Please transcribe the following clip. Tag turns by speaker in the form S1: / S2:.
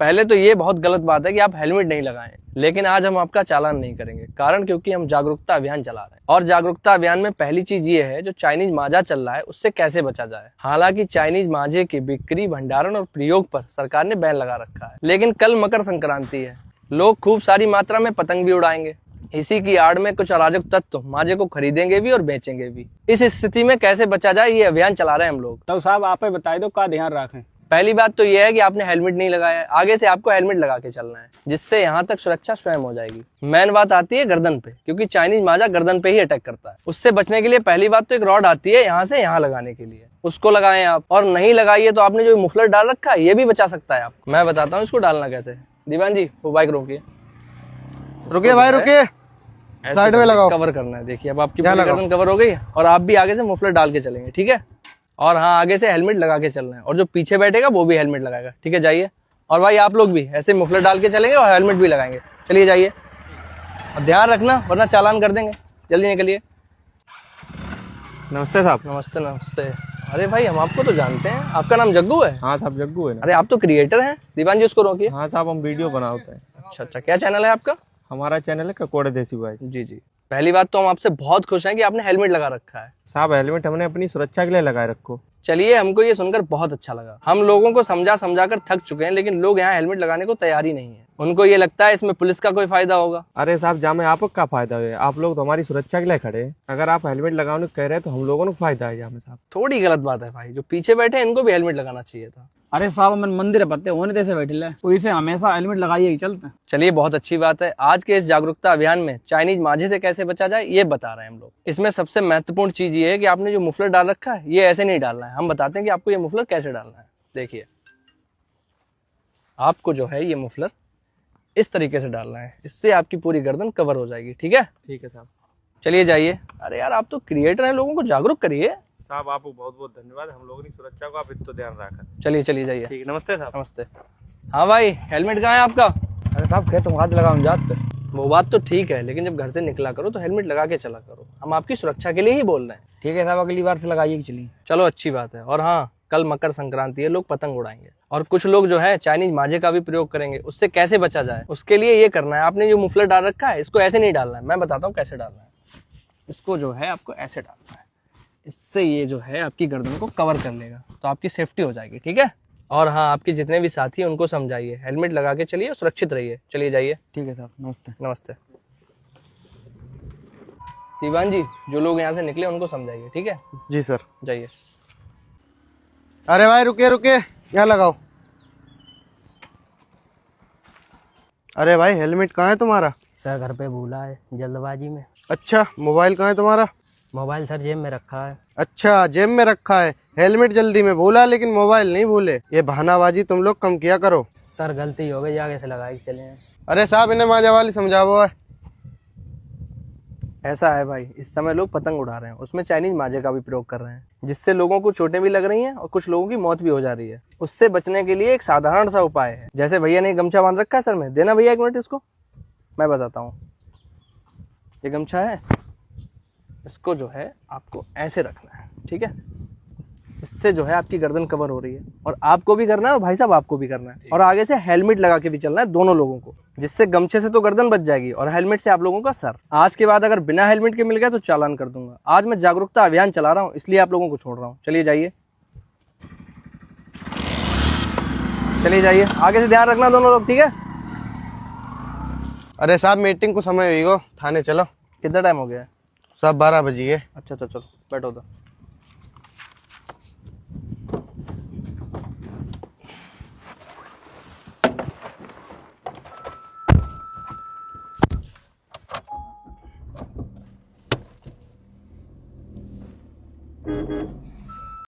S1: पहले तो ये बहुत गलत बात है कि आप हेलमेट नहीं लगाएं, लेकिन आज हम आपका चालान नहीं करेंगे। कारण क्योंकि हम जागरूकता अभियान चला रहे हैं और जागरूकता अभियान में पहली चीज ये है जो चाइनीज मांझा चल रहा है उससे कैसे बचा जाए। हालांकि चाइनीज मांझे की बिक्री, भंडारण और प्रयोग पर सरकार ने बैन लगा रखा है, लेकिन कल मकर संक्रांति है, लोग खूब सारी मात्रा में पतंग भी उड़ाएंगे। इसी की आड़ में कुछ अराजक तत्व मांझे को खरीदेंगे भी और बेचेंगे भी। इस स्थिति में कैसे बचा जाए ये अभियान चला रहे हैं हम लोग।
S2: तो साहब आप बता दो क्या ध्यान रखें।
S1: पहली बात तो ये है कि आपने हेलमेट नहीं लगाया है, आगे से आपको हेलमेट लगा के चलना है, जिससे यहाँ तक सुरक्षा स्वयं हो जाएगी। मेन बात आती है गर्दन पे, क्योंकि चाइनीज मांझा गर्दन पे ही अटैक करता है। उससे बचने के लिए पहली बात तो एक रॉड आती है यहाँ से यहाँ लगाने के लिए, उसको लगाएं आप। और नहीं लगाइए तो आपने जो मुफलर डाल रखा है ये भी बचा सकता है आप। मैं बताता हूँ इसको डालना कैसे। दीवान जी वो बाइक रोकिए,
S3: रुकिए भाई रुकिए, साइड में लगाओ।
S1: कवर करना है। देखिए अब आपकी पूरी गर्दन कवर हो गई और आप भी आगे से मुफलर डाल के चलेंगे, ठीक है। और हाँ, आगे से हेलमेट लगा के चलना है और जो पीछे बैठेगा वो भी हेलमेट लगाएगा, ठीक है। जाइए। और भाई आप लोग भी ऐसे मुफलर डाल के चलेंगे और हेलमेट भी लगाएंगे। चलिए जाइए और ध्यान रखना वरना चालान कर देंगे। जल्दी निकलिए।
S3: नमस्ते साहब।
S1: नमस्ते नमस्ते। अरे भाई हम आपको तो जानते हैं, आपका नाम जग्गू है?
S3: हाँ साहब जग्गू है ना।
S1: अरे आप तो क्रिएटर हैं। दीवान जी उसको रोकिए।
S3: हाँ साहब हम वीडियो बनाते हैं।
S1: अच्छा, क्या चैनल है आपका?
S3: हमारा चैनल है ककोड़े देसी भाई।
S1: जी जी। पहली बात तो हम आपसे बहुत खुश हैं कि आपने हेलमेट लगा रखा है।
S3: साहब हेलमेट हमने अपनी सुरक्षा के लिए लगाए रखो।
S1: चलिए, हमको ये सुनकर बहुत अच्छा लगा। हम लोगों को समझा कर थक चुके हैं, लेकिन लोग यहाँ हेलमेट लगाने को तैयार ही नहीं है। उनको ये लगता है इसमें पुलिस का कोई फायदा होगा।
S3: अरे साहब जामे आपको क्या फायदा है, आप लोग तो हमारी सुरक्षा के लिए खड़े हैं। अगर आप हेलमेट लगाने कह रहे हैं तो हम लोगों को फायदा है जामे साहब।
S1: थोड़ी गलत बात है भाई, जो पीछे बैठे हैं इनको भी हेलमेट लगाना चाहिए था।
S2: अरे साहब हम मंदिर पत्ते होने जैसे बैठे तो इसे हमेशा हेलमेट लगाइए ही चलते।
S1: चलिए बहुत अच्छी बात है। आज के इस जागरूकता अभियान में चाइनीज मांझे से कैसे बचा जाए ये बता रहे हैं हम लोग। इसमें सबसे महत्वपूर्ण चीज ये है कि आपने जो मुफलर डाल रखा है ये ऐसे नहीं डालना है। हम बताते हैं कि आपको ये मुफलर कैसे डालना है। देखिए, आपको जो है ये मुफलर इस तरीके से डालना है, इससे आपकी पूरी गर्दन कवर हो जाएगी, ठीक है।
S3: ठीक है साहब।
S1: चलिए जाइए। अरे यार आप तो क्रिएटर हैं, लोगों को जागरूक करिए।
S3: साहब आपको बहुत बहुत धन्यवाद, हम लोगों की सुरक्षा को आप इतना ध्यान रखा।
S1: चलिए चलिए जाइए।
S3: ठीक है, नमस्ते साहब।
S1: नमस्ते। हाँ भाई, हेलमेट कहाँ है आपका?
S2: अरे साहब खेत हाथ लगाओ जाते।
S1: वो बात तो ठीक है, लेकिन जब घर से निकला करो तो हेलमेट लगा के चला करो। हम आपकी सुरक्षा के लिए ही बोल रहे हैं।
S2: ठीक है साहब, अगली बार से लगाइए। चलिए
S1: चलो अच्छी बात है। और हाँ, कल मकर संक्रांति है, लोग पतंग उड़ाएंगे और कुछ लोग जो है चाइनीज मांझे का भी प्रयोग करेंगे। उससे कैसे बचा जाए उसके लिए ये करना है, आपने जो मुफलर डाल रखा है इसको ऐसे नहीं डालना है। मैं बताता हूँ कैसे डालना है। इसको जो है आपको ऐसे डालना है, इससे ये जो है आपकी गर्दन को कवर कर लेगा, तो आपकी सेफ्टी हो जाएगी, ठीक है। और हाँ, आपके जितने भी साथी हैं उनको समझाइए, हेलमेट लगा के चलिए और सुरक्षित रहिए। चलिए जाइए।
S2: ठीक है साहब, नमस्ते।
S1: नमस्ते। दीवान जी जो लोग यहाँ से निकले उनको समझाइए, ठीक है।
S3: जी सर।
S1: जाइए।
S3: अरे भाई रुकिए रुकिए, यहाँ लगाओ। अरे भाई हेलमेट कहाँ है तुम्हारा?
S4: सर घर पे भूला है जल्दबाजी में।
S3: अच्छा, मोबाइल कहाँ है तुम्हारा?
S4: मोबाइल सर जेब में रखा है।
S3: अच्छा, जेब में रखा है। हेलमेट जल्दी में भूला लेकिन मोबाइल नहीं भूले। ये बहानाबाजी तुम लोग कम किया करो।
S4: सर गलती हो गई, आगे से लगा के चले।
S3: अरे साहब इन्हें मांझा वाली समझाओ।
S1: ऐसा है भाई, इस समय लोग पतंग उड़ा रहे हैं, उसमें चाइनीज मांझे का भी प्रयोग कर रहे हैं, जिससे लोगों को चोटें भी लग रही हैं और कुछ लोगों की मौत भी हो जा रही है। उससे बचने के लिए एक साधारण सा उपाय है। जैसे भैया ने गमछा बांध रखा है सर में, देना भैया 1 मिनट इसको, मैं बताता हूँ। ये गमछा है, इसको जो है आपको ऐसे रखना है, ठीक है। इससे जो है आपकी गर्दन कवर हो रही है और आपको भी करना है और भाई साहब आपको भी करना है। और आगे से हेलमेट लगा के भी चलना है दोनों लोगों को, जिससे गमछे से तो गर्दन बच जाएगी और हेलमेट से आप लोगों का सर। आज के बाद अगर बिना हेलमेट के मिल गया तो चालान कर दूंगा। आज मैं जागरूकता अभियान चला रहा हूँ, इसलिए आप लोगों को छोड़ रहा हूँ। चलिए जाइए। चलिए जाइए, आगे से ध्यान रखना दोनों लोग, ठीक है।
S3: अरे साहब मीटिंग को समय हुई गो, थाने चलो।
S1: कितना टाइम हो गया है?
S3: साहब 12 बजे।
S1: अच्छा चलो बैठो तो।